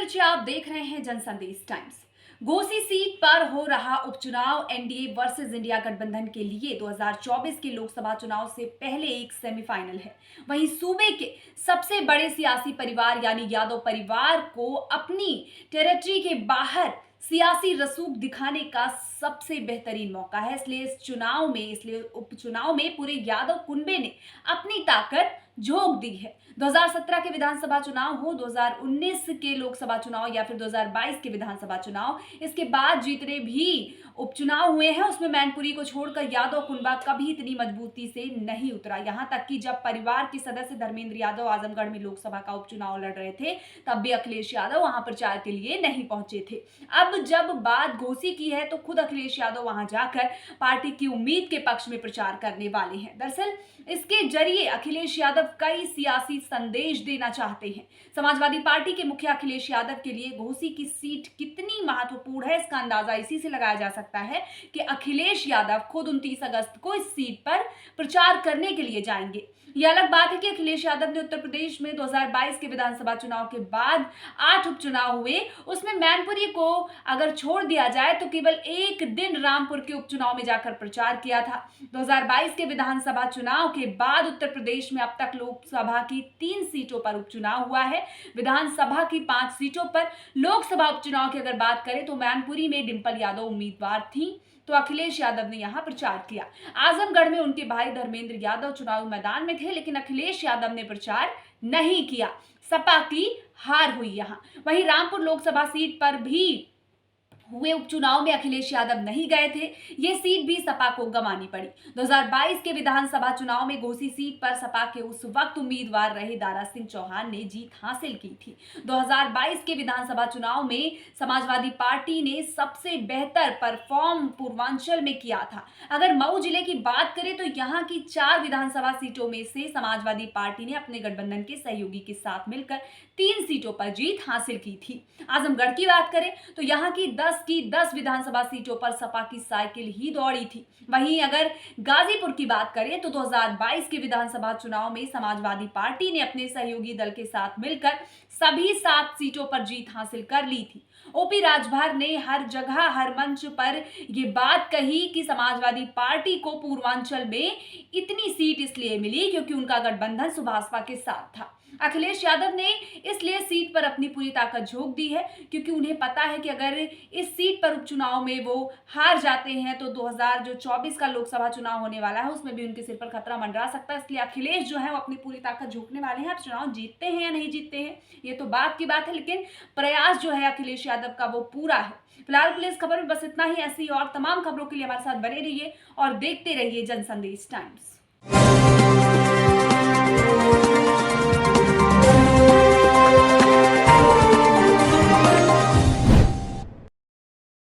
रुचि, आप देख रहे हैं जनसंदेश टाइम्स। घोसी सीट पर हो रहा उपचुनाव एनडीए वर्सेस इंडिया गठबंधन के लिए 2024 के लोकसभा चुनाव से पहले एक सेमीफाइनल है। वहीं सूबे के सबसे बड़े सियासी परिवार यानी यादव परिवार को अपनी टेरिटरी के बाहर सियासी रसूख दिखाने का सबसे बेहतरीन मौका है। इसलिए उपचुनाव में पूरे यादव कुनबे ने अपनी ताकत झोंक दी है। 2017 के विधानसभा चुनाव हो, 2019 के लोकसभा चुनाव या फिर 2022 के विधानसभा चुनाव, इसके बाद जितने भी उपचुनाव हुए हैं उसमें मैनपुरी को छोड़कर यादव कुनबा कभी इतनी मजबूती से नहीं उतरा। यहां तक कि जब परिवार के सदस्य धर्मेंद्र यादव आजमगढ़ में लोकसभा का उपचुनाव लड़ रहे थे तब भी अखिलेश यादव वहां प्रचार के लिए नहीं पहुंचे थे। अब जब बात घोसी की है तो खुद अखिलेश यादव वहां जाकर पार्टी की उम्मीद के पक्ष में प्रचार करने वाले हैं। दरअसल इसके जरिए अखिलेश यादव कई सियासी संदेश देना चाहते हैं। समाजवादी पार्टी के मुखिया अखिलेश यादव के लिए घोसी की सीट कितनी महत्वपूर्ण है इसका अंदाजा इसी से लगाया जा सकता है कि अखिलेश यादव खुद 29 अगस्त को इस सीट पर प्रचार करने के लिए जाएंगे। यह अलग बात है कि अखिलेश यादव ने उत्तर प्रदेश में 2022 के विधानसभा चुनाव के बाद 8 उपचुनाव हुए, उसमें मैनपुरी को अगर छोड़ दिया जाए तो केवल एक दिन रामपुर के उपचुनाव में जाकर प्रचार किया था। 2022 के विधानसभा चुनाव के बाद उत्तर प्रदेश में अब तक लोकसभा की 3 सीटों पर उपचुनाव हुआ है। विधानसभा की 5 सीटों पर लोकसभा उपचुनाव की अगर बात करें तो मैनपुरी में डिंपल यादव उम्मीदवार थी तो अखिलेश यादव ने यहां प्रचार किया। आजमगढ़ में उनके भाई धर्मेंद्र यादव चुनावी मैदान में थे लेकिन अखिलेश यादव ने प्रचार नहीं किया। सपा की हार हुई यहां। वहीं रामपुर लोकसभा सीट पर भी हुए उपचुनाव में अखिलेश यादव नहीं गए थे, ये सीट भी सपा को गंवानी पड़ी। 2022 के विधानसभा चुनाव में घोसी सीट पर सपा के उस वक्त उम्मीदवार रहे दारा सिंह चौहान ने जीत हासिल की थी। 2022 के विधानसभा चुनाव में समाजवादी पार्टी ने सबसे बेहतर परफॉर्म पूर्वांचल में किया था। अगर मऊ जिले की बात करें तो यहाँ की 4 विधानसभा सीटों में से समाजवादी पार्टी ने अपने गठबंधन के सहयोगी के साथ मिलकर 3 सीटों पर जीत हासिल की थी। आजमगढ़ की बात करें तो यहाँ की 10 विधानसभा सीटों पर सपा की साइकिल ही दौड़ी थी। वहीं अगर गाजीपुर की बात करें तो 2022 के विधानसभा चुनाव में समाजवादी पार्टी ने अपने सहयोगी दल के साथ मिलकर सभी 7 सीटों पर जीत हासिल कर ली थी। ओपी राजभर ने हर जगह हर मंच पर यह बात कही कि समाजवादी पार्टी को पूर्वांचल में इतनी सीट इसलिए मिली क्योंकि उनका गठबंधन सुभाषपा के साथ था। अखिलेश यादव ने इसलिए सीट पर अपनी पूरी ताकत झोंक दी है क्योंकि उन्हें पता है कि अगर इस सीट पर उपचुनाव में वो हार जाते हैं तो 2024 का लोकसभा चुनाव होने वाला है उसमें भी उनके सिर पर खतरा मंडरा सकता है। इसलिए अखिलेश जो है वो अपनी पूरी ताकत झोंकने वाले हैं। अब चुनाव जीतते हैं या नहीं जीतते हैं ये तो बात की बात है, लेकिन प्रयास जो है अखिलेश यादव का वो पूरा है। फिलहाल के लिए इस खबर में बस इतना ही। ऐसी और तमाम खबरों के लिए हमारे साथ बने रहिए और देखते रहिए जनसंदेश टाइम्स।